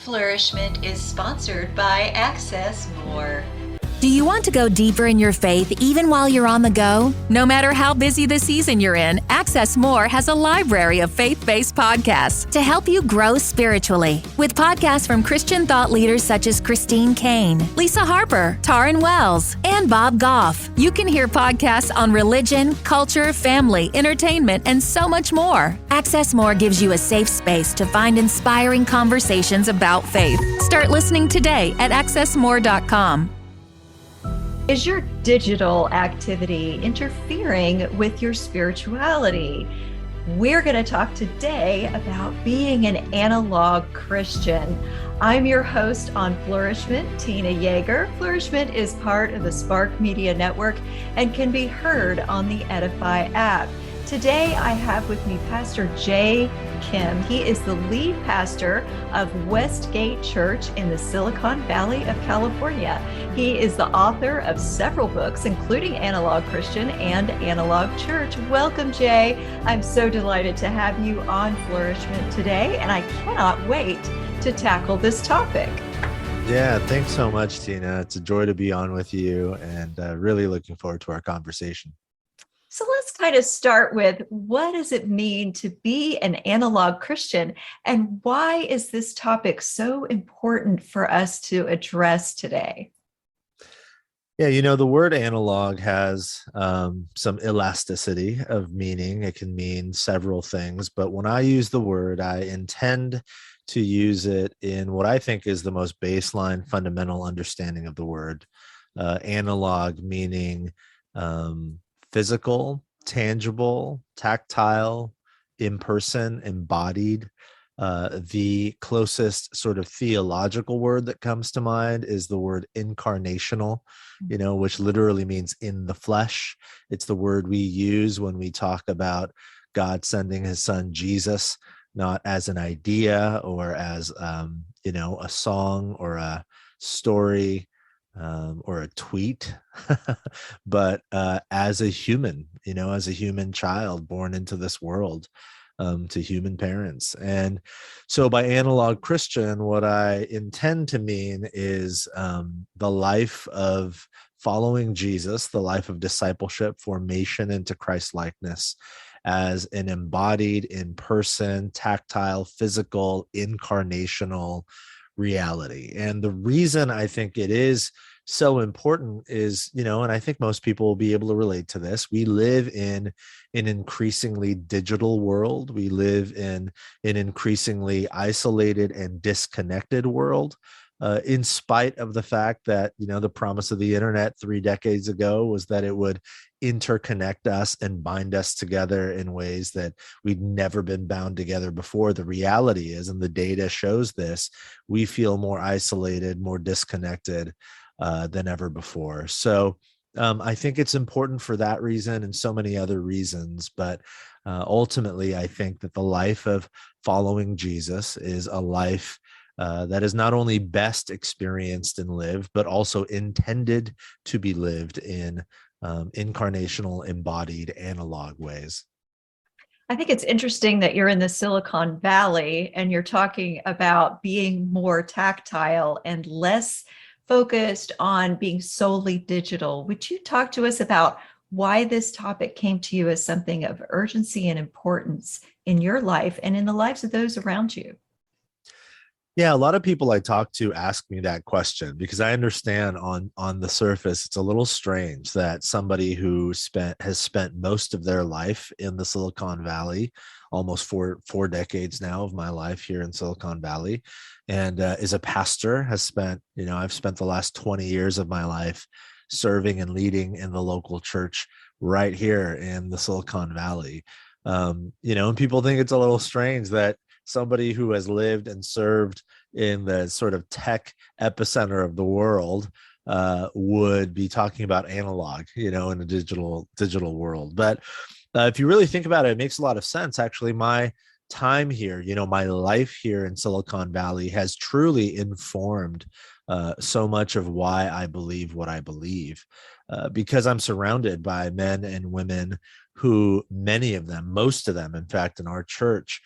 Flourish-Meant is sponsored by Access More. Do you want to go deeper in your faith even while you're on the go? No matter how busy the season you're in, Access More has a library of faith-based podcasts to help you grow spiritually. With podcasts from Christian thought leaders such as Christine Kane, Lisa Harper, Taryn Wells, and Bob Goff. You can hear podcasts on religion, culture, family, entertainment, and so much more. Access More gives you a safe space to find inspiring conversations about faith. Start listening today at accessmore.com. Is your digital activity interfering with your spirituality? We're going to talk today about being an analog Christian. I'm your host on Flourish-Meant, Tina Yeager. Flourish-Meant is part of the Spark Media Network and can be heard on the Edify app. Today, I have with me Pastor Jay Kim. He is the lead pastor of WestGate Church in the Silicon Valley of California. He is the author of several books, including Analog Christian and Analog Church. Welcome, Jay. I'm so delighted to have you on Flourish-Meant today, and I cannot wait to tackle this topic. Yeah, thanks so much, Tina. It's a joy to be on with you, and really looking forward to our conversation. So let's kind of start with, what does it mean to be an analog Christian, and why is this topic so important for us to address today? Yeah, the word analog has some elasticity of meaning. It can mean several things, but when I use the word, I intend to use it in what I think is the most baseline, fundamental understanding of the word. Analog meaning physical, tangible, tactile, in-person, embodied. The closest sort of theological word that comes to mind is the word incarnational, which literally means in the flesh. It's the word we use when we talk about God sending his son Jesus, not as an idea or as, a song or a story, or a tweet, but as a human, as a human child born into this world, to human parents. And so by analog Christian, what I intend to mean is the life of following Jesus, the life of discipleship, formation into Christ-likeness as an embodied, in-person, tactile, physical, incarnational reality. And the reason I think it is so important is, and I think most people will be able to relate to this. We live in an increasingly digital world. We live in an increasingly isolated and disconnected world, in spite of the fact that, the promise of the internet 3 decades ago was that it would interconnect us and bind us together in ways that we'd never been bound together before. The reality is, and the data shows this, we feel more isolated, more disconnected than ever before. So I think it's important for that reason and so many other reasons. But ultimately, I think that the life of following Jesus is a life that is not only best experienced and lived, but also intended to be lived in incarnational, embodied, analog ways. I think it's interesting that you're in the Silicon Valley and you're talking about being more tactile and less focused on being solely digital. Would you talk to us about why this topic came to you as something of urgency and importance in your life and in the lives of those around you? Yeah, a lot of people I talk to ask me that question because I understand on the surface, it's a little strange that somebody who has spent most of their life in the Silicon Valley, almost four decades now of my life here in Silicon Valley, and is a pastor, has spent, I've spent the last 20 years of my life serving and leading in the local church right here in the Silicon Valley. And people think it's a little strange that somebody who has lived and served in the sort of tech epicenter of the world would be talking about analog, in a digital world. But if you really think about it, it makes a lot of sense. Actually, my time here, my life here in Silicon Valley has truly informed so much of why I believe what I believe, because I'm surrounded by men and women who, many of them, most of them, in fact, in our church,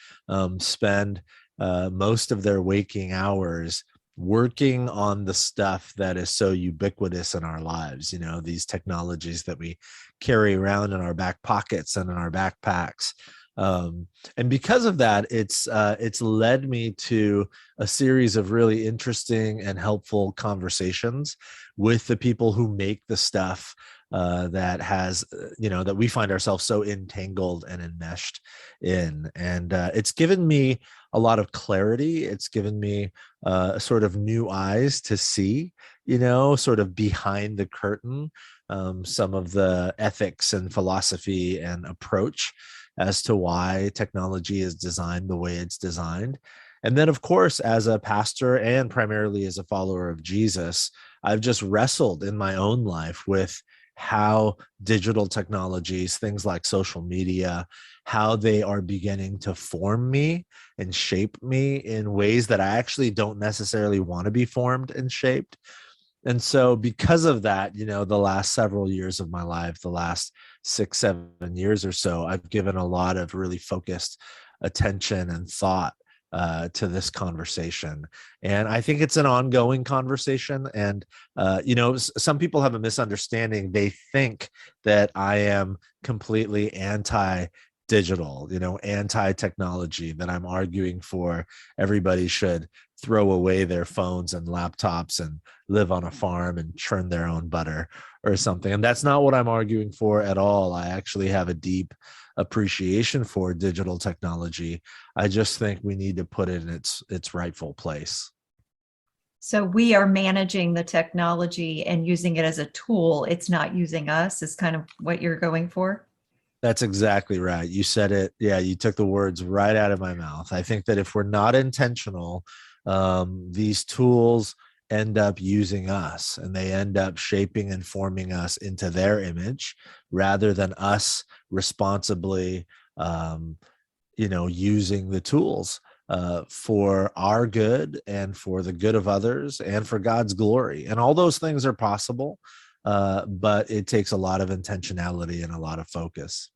spend most of their waking hours working on the stuff that is so ubiquitous in our lives, these technologies that we carry around in our back pockets and in our backpacks. And because of that, it's led me to a series of really interesting and helpful conversations with the people who make the stuff that has, that we find ourselves so entangled and enmeshed in. And it's given me a lot of clarity. It's given me sort of new eyes to see, sort of behind the curtain, some of the ethics and philosophy and approach as to why technology is designed the way it's designed. And then, of course, as a pastor and primarily as a follower of Jesus, I've just wrestled in my own life with how digital technologies, things like social media, how they are beginning to form me and shape me in ways that I actually don't necessarily want to be formed and shaped. And so because of that, the last several years of my life, the last 6-7 years or so, I've given a lot of really focused attention and thought to this conversation. And I think it's an ongoing conversation. And, some people have a misunderstanding. They think that I am completely anti-digital, anti-technology, that I'm arguing for everybody should throw away their phones and laptops and live on a farm and churn their own butter or something. And that's not what I'm arguing for at all. I actually have a deep appreciation for digital technology. I just think we need to put it in its rightful place. So we are managing the technology and using it as a tool. It's not using us, is kind of what you're going for. That's exactly right. You said it. Yeah, you took the words right out of my mouth. I think that if we're not intentional, these tools end up using us, and they end up shaping and forming us into their image rather than us responsibly, using the tools for our good and for the good of others and for God's glory. And all those things are possible, but it takes a lot of intentionality and a lot of focus.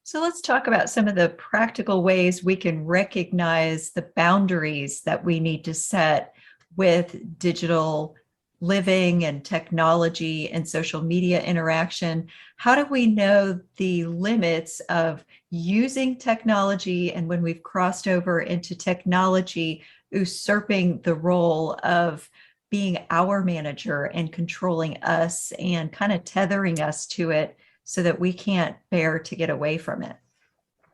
So let's talk about some of the practical ways we can recognize the boundaries that we need to set with digital living and technology and social media interaction. How do we know the limits of using technology, and when we've crossed over into technology usurping the role of being our manager and controlling us and kind of tethering us to it so that we can't bear to get away from it?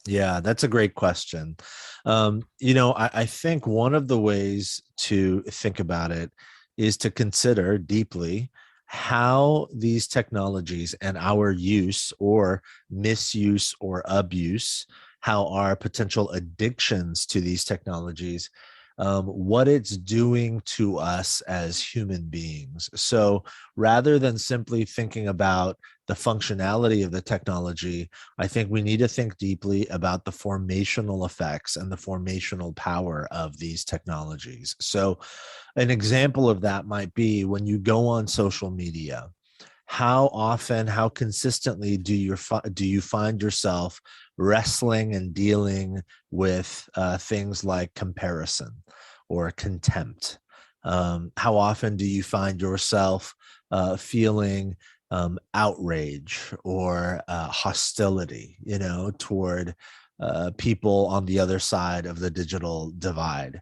Yeah, that's a great question. I think one of the ways to think about it is to consider deeply how these technologies and our use or misuse or abuse, how our potential addictions to these technologies, what it's doing to us as human beings. So rather than simply thinking about the functionality of the technology, I think we need to think deeply about the formational effects and the formational power of these technologies. So an example of that might be when you go on social media. How often, how consistently do you find yourself wrestling and dealing with things like comparison or contempt? How often do you find yourself feeling outrage or hostility, toward people on the other side of the digital divide?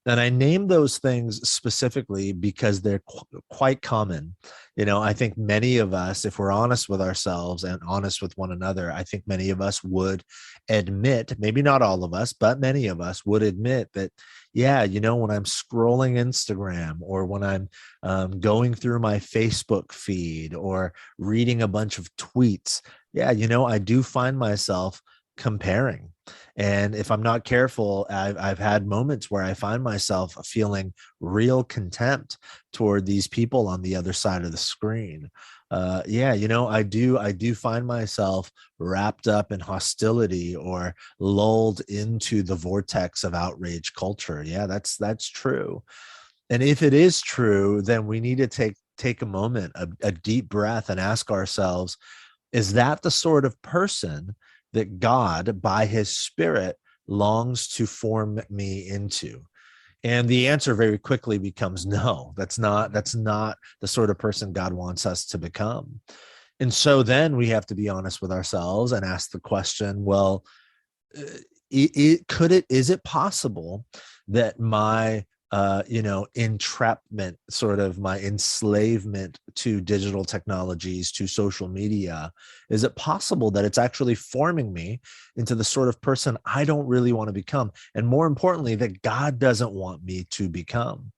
And I name those things specifically because they're quite common. I think many of us, if we're honest with ourselves and honest with one another, I think many of us would admit, maybe not all of us, but many of us would admit that, yeah, when I'm scrolling Instagram or when I'm going through my Facebook feed or reading a bunch of tweets, yeah, I do find myself comparing. And if I'm not careful, I've had moments where I find myself feeling real contempt toward these people on the other side of the screen. I do find myself wrapped up in hostility or lulled into the vortex of outrage culture. Yeah, that's true. And if it is true, then we need to take a moment, a deep breath, and ask ourselves, is that the sort of person that God, by his Spirit, longs to form me into? And the answer very quickly becomes no. That's not the sort of person God wants us to become. And so then we have to be honest with ourselves and ask the question, well, is it possible that my entrapment, sort of my enslavement to digital technologies, to social media, is it possible that it's actually forming me into the sort of person I don't really want to become? And more importantly, that God doesn't want me to become.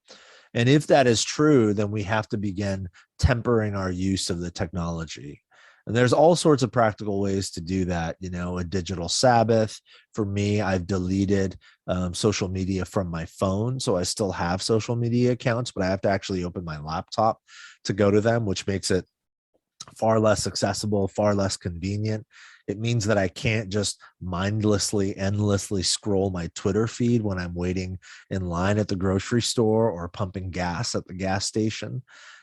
And if that is true, then we have to begin tempering our use of the technology. And there's all sorts of practical ways to do that. A digital Sabbath. For me, I've deleted social media from my phone. So I still have social media accounts, but I have to actually open my laptop to go to them, which makes it far less accessible, far less convenient. It means that I can't just mindlessly, endlessly scroll my Twitter feed when I'm waiting in line at the grocery store or pumping gas at the gas station.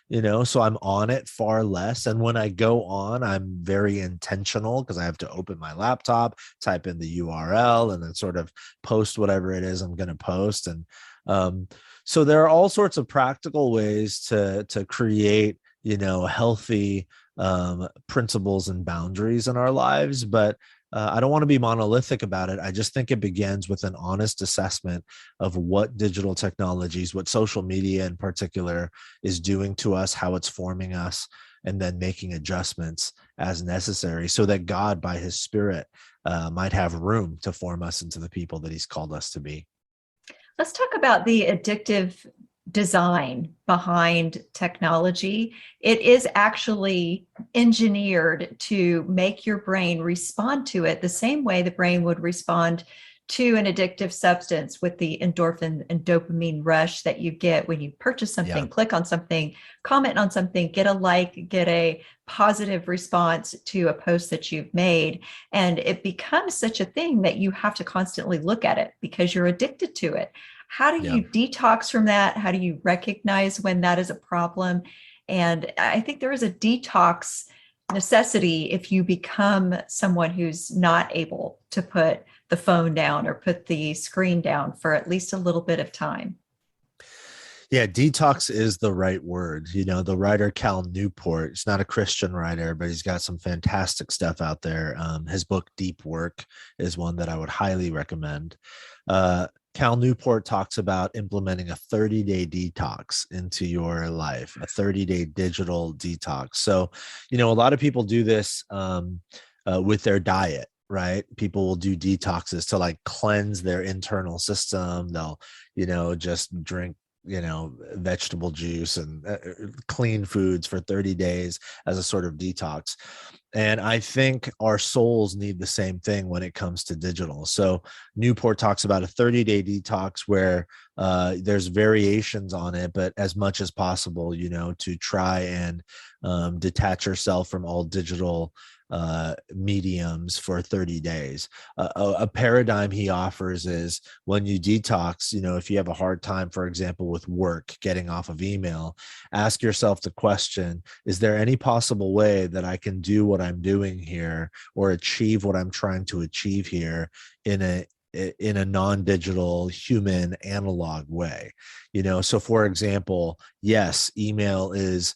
So I'm on it far less. And when I go on, I'm very intentional because I have to open my laptop, type in the URL, and then sort of post whatever it is I'm going to post. And so there are all sorts of practical ways to create, healthy principles and boundaries in our lives. But I don't want to be monolithic about it. I just think it begins with an honest assessment of what digital technologies, what social media in particular is doing to us, how it's forming us, and then making adjustments as necessary so that God, by his Spirit, might have room to form us into the people that he's called us to be. Let's talk about the addictive design behind technology. It is actually engineered to make your brain respond to it the same way the brain would respond to an addictive substance, with the endorphin and dopamine rush that you get when you purchase something, click on something, comment on something, get a like, get a positive response to a post that you've made. And it becomes such a thing that you have to constantly look at it because you're addicted to it. How do you detox from that? How do you recognize when that is a problem? And I think there is a detox necessity if you become someone who's not able to put the phone down or put the screen down for at least a little bit of time. Yeah, detox is the right word. The writer Cal Newport, he's not a Christian writer, but he's got some fantastic stuff out there. His book, Deep Work, is one that I would highly recommend. Cal Newport talks about implementing a 30-day detox into your life, a 30-day digital detox. So, a lot of people do this with their diet, right? People will do detoxes to like cleanse their internal system. They'll, just drink vegetable juice and clean foods for 30 days as a sort of detox. And I think our souls need the same thing when it comes to digital. So Newport talks about a 30-day detox where there's variations on it, but as much as possible, to try and detach yourself from all digital mediums for 30 days. A paradigm he offers is when you detox, if you have a hard time, for example, with work, getting off of email, ask yourself the question, is there any possible way that I can do what I'm doing here or achieve what I'm trying to achieve here in a non-digital, human, analog way? So for example, yes, email is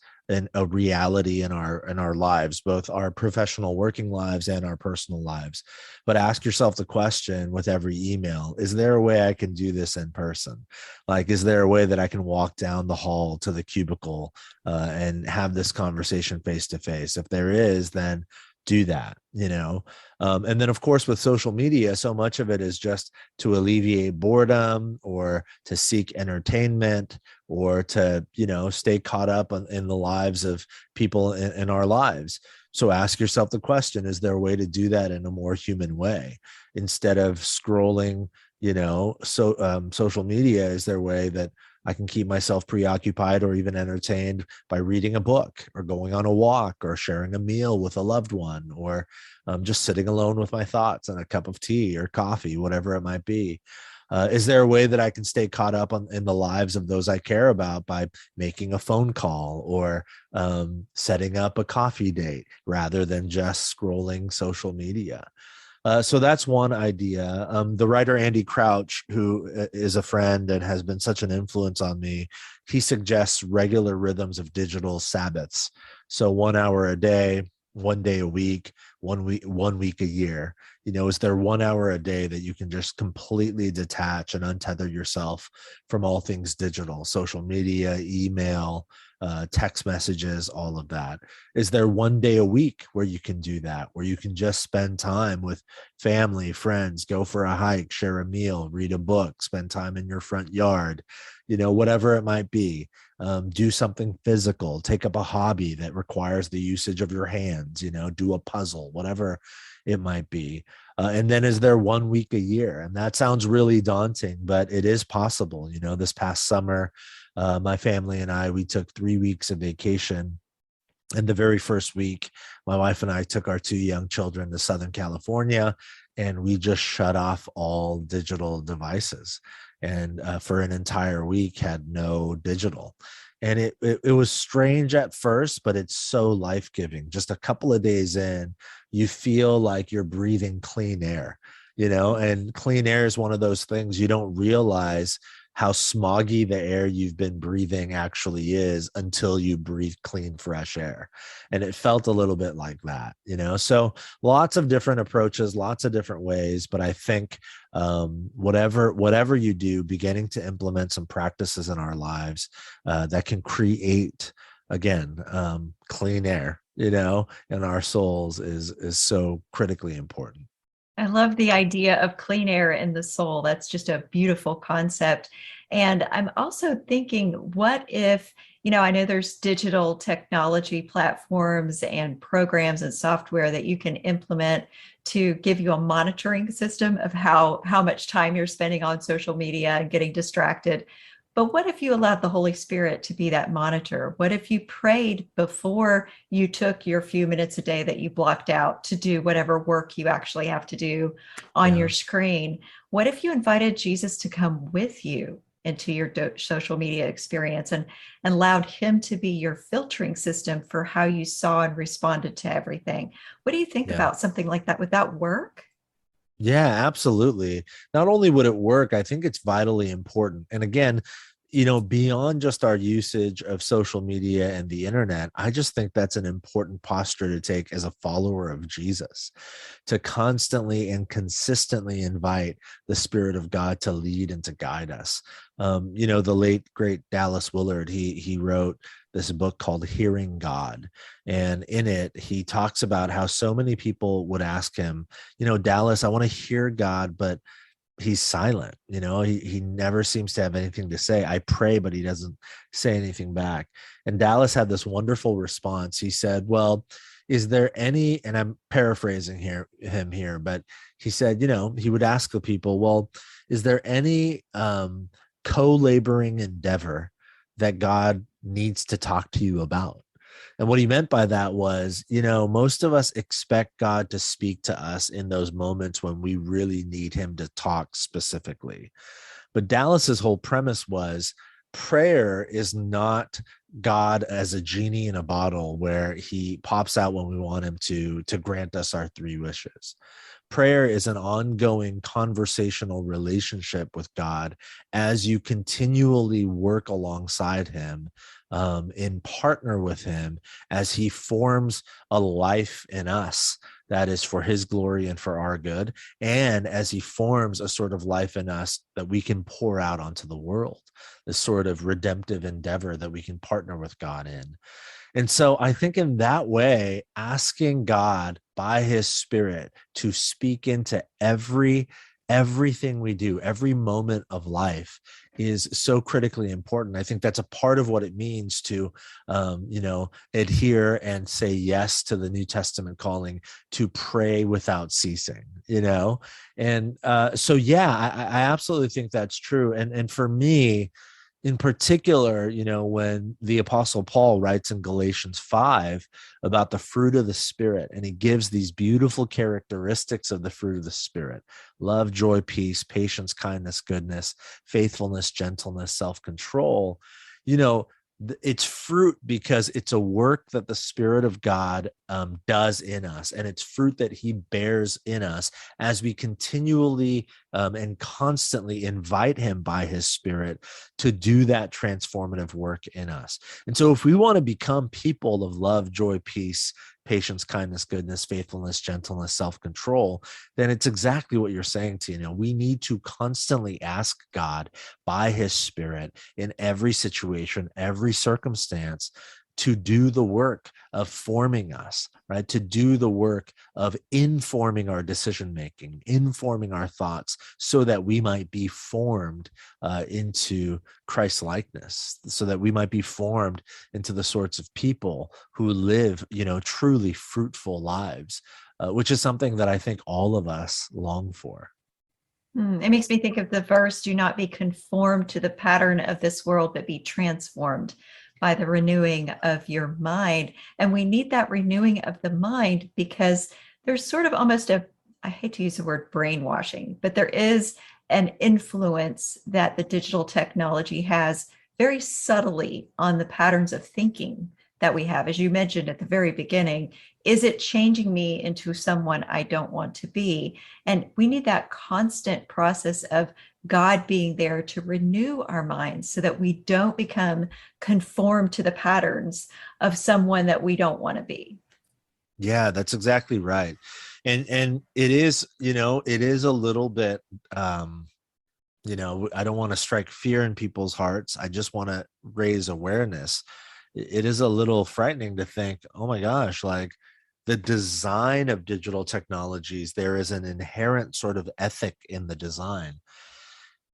a reality in our lives, both our professional working lives and our personal lives. But ask yourself the question with every email, is there a way I can do this in person? Like, is there a way that I can walk down the hall to the cubicle and have this conversation face to face? If there is, then do that, and then of course with social media, so much of it is just to alleviate boredom or to seek entertainment or to, stay caught up in the lives of people in our lives. So ask yourself the question, is there a way to do that in a more human way? Instead of scrolling, social media, is there a way that I can keep myself preoccupied or even entertained by reading a book or going on a walk or sharing a meal with a loved one or just sitting alone with my thoughts and a cup of tea or coffee, whatever it might be? Is there a way that I can stay caught up in the lives of those I care about by making a phone call or setting up a coffee date rather than just scrolling social media? So that's one idea. The writer Andy Crouch, who is a friend and has been such an influence on me, he suggests regular rhythms of digital Sabbaths. So 1 hour a day, 1 day a week, 1 week a year. Is there 1 hour a day that you can just completely detach and untether yourself from all things digital, social media, email, text messages, all of that? Is there 1 day a week where you can do that, where you can just spend time with family, friends, go for a hike, share a meal, read a book, spend time in your front yard, whatever it might be. Do something physical, take up a hobby that requires the usage of your hands, do a puzzle, whatever it might be. And then is there 1 week a year? And that sounds really daunting, but it is possible. This past summer, my family and we took 3 weeks of vacation. And the very first week, my wife and I took our 2 young children to Southern California, and we just shut off all digital devices. And for an entire week, had no digital. And it was strange at first, but it's so life-giving. Just a couple of days in, you feel like you're breathing clean air, and clean air is one of those things you don't realize how smoggy the air you've been breathing actually is until you breathe clean, fresh air. And it felt a little bit like that, so lots of different approaches, lots of different ways. But I think whatever you do, beginning to implement some practices in our lives that can create, again, clean air, in our souls is so critically important. I love the idea of clean air in the soul. That's just a beautiful concept. And I'm also thinking, what if, I know there's digital technology platforms and programs and software that you can implement to give you a monitoring system of how much time you're spending on social media and getting distracted. But what if you allowed the Holy Spirit to be that monitor? What if you prayed before you took your few minutes a day that you blocked out to do whatever work you actually have to do on your screen? What if you invited Jesus to come with you into your social media experience and allowed him to be your filtering system for how you saw and responded to everything? What do you think about something like that? Would that work? Yeah, absolutely. Not only would it work, I think it's vitally important. And again, beyond just our usage of social media and the internet, I just think that's an important posture to take as a follower of Jesus, to constantly and consistently invite the Spirit of God to lead and to guide us. The late, great Dallas Willard, he wrote this book called Hearing God. And in it, he talks about how so many people would ask him, Dallas, I want to hear God, but he's silent. He never seems to have anything to say. I pray, but he doesn't say anything back. And Dallas had this wonderful response. He said, well, is there any, and I'm paraphrasing him here, but he said, he would ask the people, well, is there any co-laboring endeavor that God needs to talk to you about? And what he meant by that was, most of us expect God to speak to us in those moments when we really need him to talk specifically. But Dallas's whole premise was prayer is not God as a genie in a bottle where he pops out when we want him to grant us our 3 wishes. Prayer is an ongoing conversational relationship with God as you continually work alongside him, in partner with him as he forms a life in us that is for his glory and for our good, and as he forms a sort of life in us that we can pour out onto the world, this sort of redemptive endeavor that we can partner with God in. And so I think in that way, asking God by his Spirit to speak into everything we do, every moment of life, is so critically important. I think that's a part of what it means to, adhere and say yes to the New Testament calling to pray without ceasing, And I absolutely think that's true. And for me, in particular, when the Apostle Paul writes in Galatians 5 about the fruit of the Spirit, and he gives these beautiful characteristics of the fruit of the Spirit: love, joy, peace, patience, kindness, goodness, faithfulness, gentleness, self-control. It's fruit because it's a work that the Spirit of God does in us, and it's fruit that he bears in us as we continually and constantly invite him by his Spirit to do that transformative work in us. And so if we want to become people of love, joy, peace, patience, kindness, goodness, faithfulness, gentleness, self-control, then it's exactly what you're saying, Tina. We need to constantly ask God by his Spirit in every situation, every circumstance, to do the work of forming us, right? To do the work of informing our decision-making, informing our thoughts, so that we might be formed into Christ-likeness, so that we might be formed into the sorts of people who live, truly fruitful lives, which is something that I think all of us long for. It makes me think of the verse, do not be conformed to the pattern of this world, but be transformed by the renewing of your mind. And we need that renewing of the mind because there's sort of almost I hate to use the word brainwashing, but there is an influence that the digital technology has very subtly on the patterns of thinking that we have. As you mentioned at the very beginning, is it changing me into someone I don't want to be? And we need that constant process of God being there to renew our minds so that we don't become conformed to the patterns of someone that we don't want to be. Yeah, that's exactly right. And it is, it is a little bit, I don't want to strike fear in people's hearts. I just want to raise awareness. It is a little frightening to think, oh my gosh, like the design of digital technologies, there is an inherent sort of ethic in the design.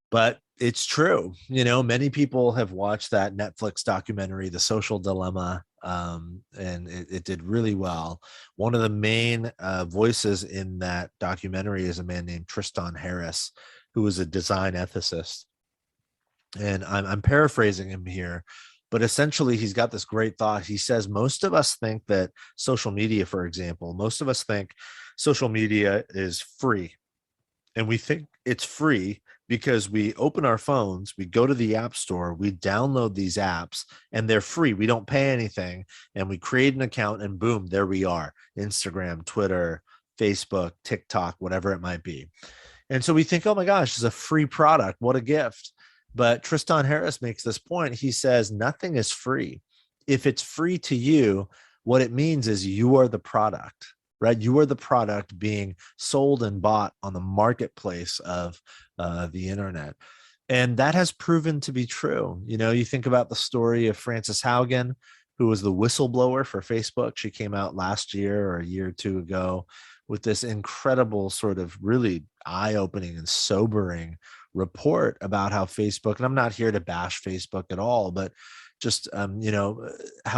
But it's true. Many people have watched that Netflix documentary, The Social Dilemma, and it did really well. One of the main voices in that documentary is a man named Tristan Harris, who is a design ethicist. And I'm paraphrasing him here, but essentially he's got this great thought. He says, most of us think that social media, for example, most of us think social media is free. And we think it's free because we open our phones, we go to the app store, we download these apps, and they're free. We don't pay anything. And we create an account, and boom, there we are. Instagram, Twitter, Facebook, TikTok, whatever it might be. And so we think, oh my gosh, it's a free product. What a gift. But Tristan Harris makes this point. He says, nothing is free. If it's free to you, what it means is you are the product, right? You are the product being sold and bought on the marketplace of the internet. And that has proven to be true. You think about the story of Frances Haugen, who was the whistleblower for Facebook. She came out last year or a year or two ago with this incredible sort of really eye-opening and sobering report about how Facebook, and I'm not here to bash Facebook at all, but just, how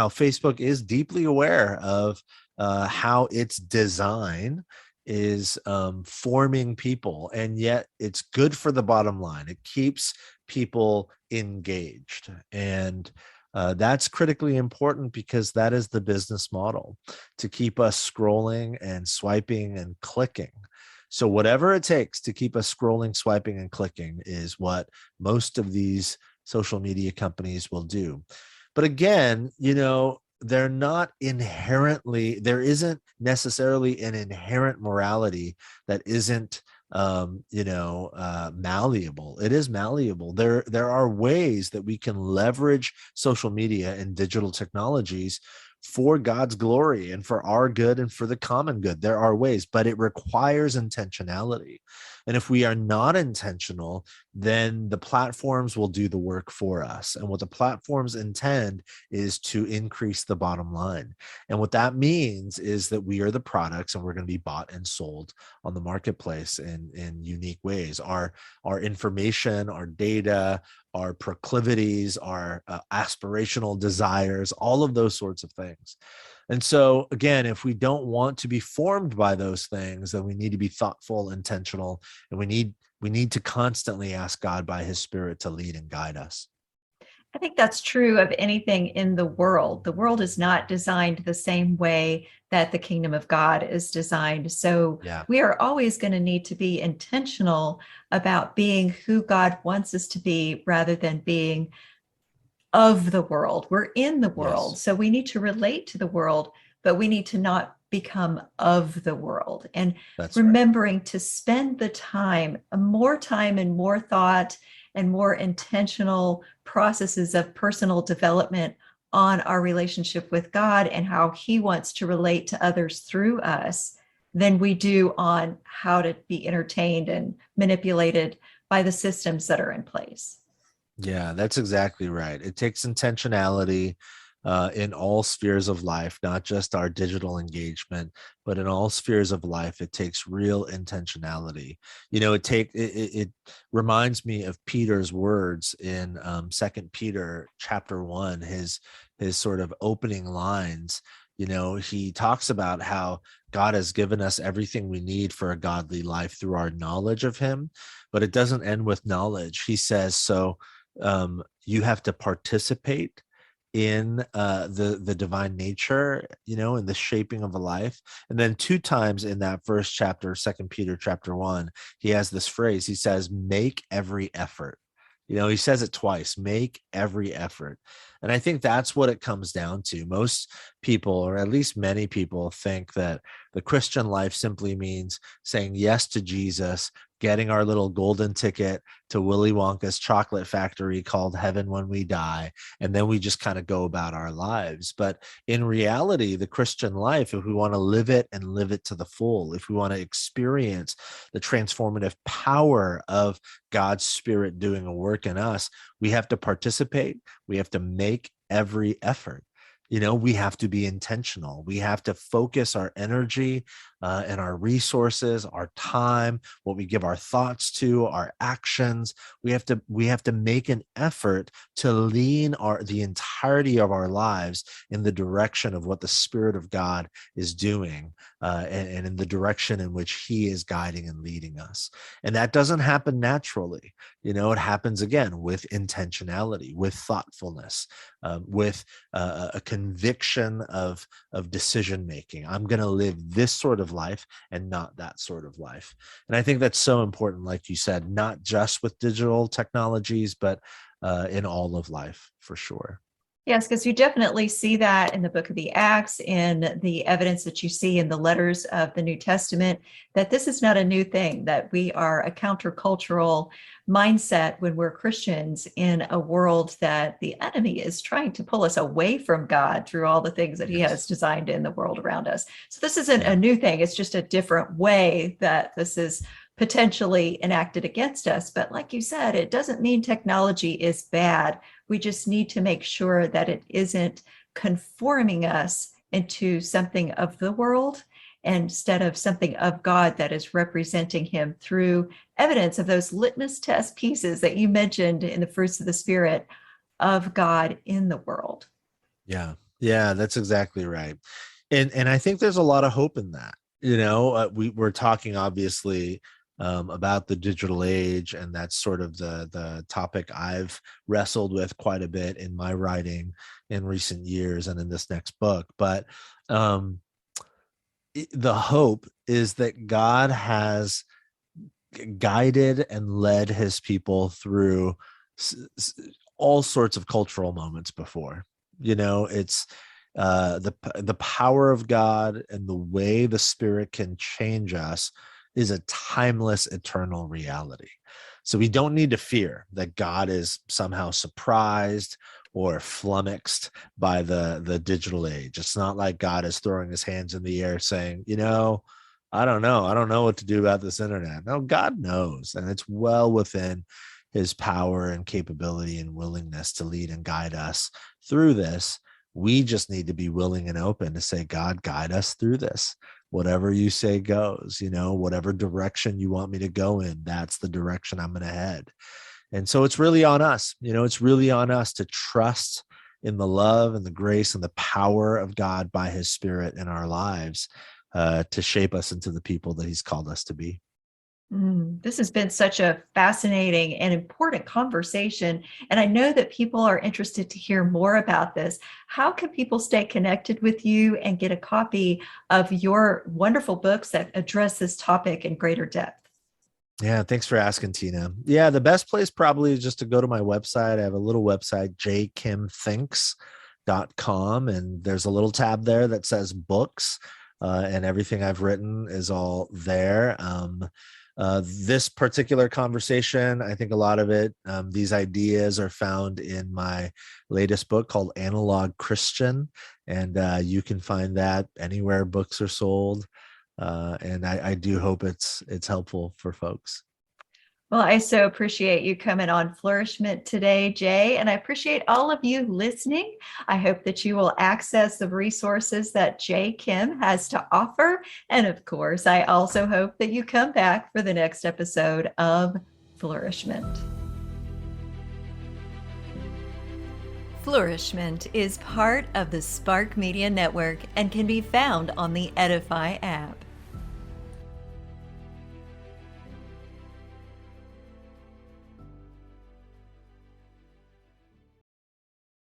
Facebook is deeply aware of how its design is forming people, and yet it's good for the bottom line. It keeps people engaged. And that's critically important because that is the business model, to keep us scrolling and swiping and clicking. So whatever it takes to keep us scrolling, swiping, and clicking is what most of these social media companies will do. But again, they're not inherently, there isn't necessarily an inherent morality that isn't malleable. It is malleable. There are ways that we can leverage social media and digital technologies for God's glory and for our good and for the common good. There are ways, but it requires intentionality. And if we are not intentional, then the platforms will do the work for us. And what the platforms intend is to increase the bottom line. And what that means is that we are the products, and we're going to be bought and sold on the marketplace in unique ways. Our information, our data, our proclivities, our aspirational desires, all of those sorts of things. And so, again, if we don't want to be formed by those things, then we need to be thoughtful, intentional, and we need to constantly ask God by his Spirit to lead and guide us. I think that's true of anything in the world. The world is not designed the same way that the kingdom of God is designed. So we are always going to need to be intentional about being who God wants us to be, rather than being of the world. We're in the world. Yes, So we need to relate to the world, but we need to not become of the world. And that's right. remembering to spend the time and more thought and more intentional processes of personal development on our relationship with God and how He wants to relate to others through us than we do on how to be entertained and manipulated by the systems that are in place. Yeah, that's exactly right. It takes intentionality in all spheres of life, not just our digital engagement, but in all spheres of life. It takes real intentionality. It reminds me of Peter's words in 2 Peter chapter 1, his sort of opening lines. He talks about how God has given us everything we need for a godly life through our knowledge of Him, but it doesn't end with knowledge. He says, so you have to participate in the divine nature, in the shaping of a life. And then 2 times in that first chapter, 2 Peter chapter 1, he has this phrase. He says, make every effort. He says it twice, make every effort. And I think that's what it comes down to. Most people, or at least many people, think that the Christian life simply means saying yes to Jesus, getting our little golden ticket to Willy Wonka's chocolate factory called heaven when we die, and then we just kind of go about our lives. But in reality, the Christian life, if we want to live it and live it to the full, if we want to experience the transformative power of God's Spirit doing a work in us, we have to participate. We have to make every effort. We have to be intentional. We have to focus our energy and our resources, our time, what we give our thoughts to, our actions. We have to make an effort to lean the entirety of our lives in the direction of what the Spirit of God is doing, and in the direction in which He is guiding and leading us. And that doesn't happen naturally. It happens again with intentionality, with thoughtfulness, with a conviction of decision making. I'm going to live this sort of life and not that sort of life. And I think that's so important, like you said, not just with digital technologies, but in all of life, for sure. Yes, because you definitely see that in the book of the Acts, in the evidence that you see in the letters of the New Testament, that this is not a new thing, that we are a countercultural mindset when we're Christians in a world that the enemy is trying to pull us away from God through all the things that He has designed in the world around us. So this isn't a new thing. It's just a different way that this is potentially enacted against us. But like you said, it doesn't mean technology is bad. We just need to make sure that it isn't conforming us into something of the world instead of something of God that is representing Him through evidence of those litmus test pieces that you mentioned in the fruits of the Spirit of God in the world. Yeah, that's exactly right. And I think there's a lot of hope in that. We're talking obviously about the digital age, and that's sort of the topic I've wrestled with quite a bit in my writing in recent years and in this next book. But the hope is that God has guided and led His people through all sorts of cultural moments before. It's the power of God and the way the Spirit can change us is a timeless, eternal reality. So we don't need to fear that God is somehow surprised or flummoxed by the digital age. It's not like God is throwing His hands in the air saying, I don't know what to do about this internet. No, God knows, and it's well within His power and capability and willingness to lead and guide us through this. We just need to be willing and open to say, God, guide us through this. Whatever you say goes, whatever direction you want me to go in, that's the direction I'm going to head. And so it's really on us, it's really on us to trust in the love and the grace and the power of God by His Spirit in our lives, to shape us into the people that He's called us to be. This has been such a fascinating and important conversation. And I know that people are interested to hear more about this. How can people stay connected with you and get a copy of your wonderful books that address this topic in greater depth? Yeah, thanks for asking, Tina. Yeah, the best place probably is just to go to my website. I have a little website, jkimthinks.com, and there's a little tab there that says books, and everything I've written is all there. This particular conversation, I think a lot of it, these ideas are found in my latest book called Analog Christian, and you can find that anywhere books are sold. And I do hope it's helpful for folks. Well, I so appreciate you coming on Flourish-Meant today, Jay, and I appreciate all of you listening. I hope that you will access the resources that Jay Kim has to offer. And of course, I also hope that you come back for the next episode of Flourish-Meant. Flourish-Meant is part of the Spark Media Network and can be found on the Edify app.